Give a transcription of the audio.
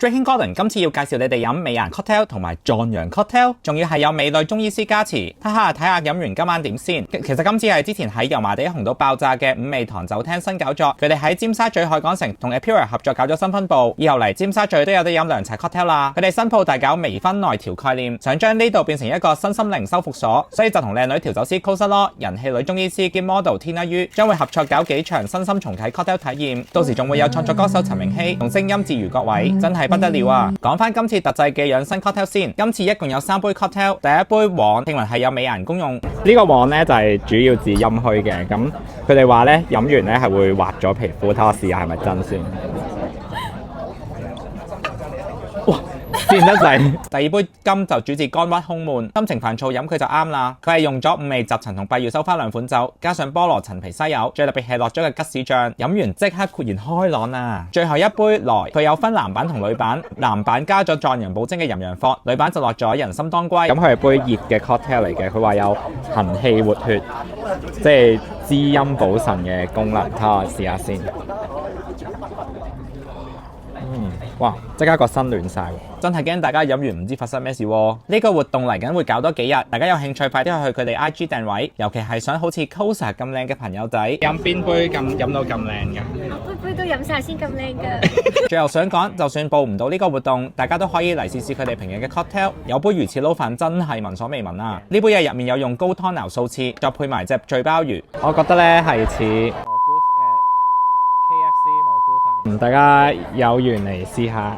Drinking Gordon 今次要介紹你哋飲美顏 cocktail 同埋壯陽 cocktail， 仲要係有美女中醫師加持。睇下飲完今晚點先。其實今次係之前喺油麻地紅到爆炸嘅五味堂酒廳新搞作，佢哋喺尖沙咀海港城同 Apura 合作搞咗新分部，以後嚟尖沙咀都有得飲涼茶 cocktail 啦。佢哋新鋪大搞微醺內調概念，想將呢度變成一個身心靈修復所，所以就同靚女調酒師 Closer 咯，人氣女中醫師兼 model Tina Yu 將會合作搞幾場身心重啟 cocktail 體驗，到時仲會有創作歌手陳明希同聲音治癒各位，真係不得了啊！講翻今次特製嘅養生 cocktail 先，今次一共有3杯 cocktail， 第一杯黃聽聞係有美顏功用，呢個黃呢就係主要治陰虛嘅，咁佢哋話呢飲完呢係會滑咗皮膚，睇我試下係咪真先。哇！自然得滯。第二杯金就主治肝鬱胸悶，心情煩躁飲佢就啱啦。佢係用咗五味雜陳同閉月收花兩款酒，加上菠蘿陳皮西柚，最特別係落咗個吉士醬，飲完即刻豁然開朗啊！最後一杯來，佢有分男版同女版，男版加咗壯陽補精嘅淫羊藿，女版就落咗人參當歸。咁佢係杯熱嘅 cocktail 嚟嘅，佢話有行氣活血，即係滋陰補腎嘅功能。睇我試下先。哇！即刻個身暖晒，真係驚大家飲完唔知發生咩事喎。呢個活動嚟緊會搞多幾日，大家有興趣快啲去佢哋 IG 訂位，尤其係想好似 Closer 咁靚嘅朋友仔。飲邊杯飲到咁靚㗎？我杯杯都飲晒先咁靚㗎。最後想講，就算報唔到呢個活動，大家都可以嚟試試佢哋平日嘅 cocktail， 有杯魚翅撈飯真係聞所未聞啊！呢杯嘢入面有用高湯熬素翅，再配埋隻醉鮑魚，我覺得呢係似KFC 蘑菇飯。大家有緣嚟試下。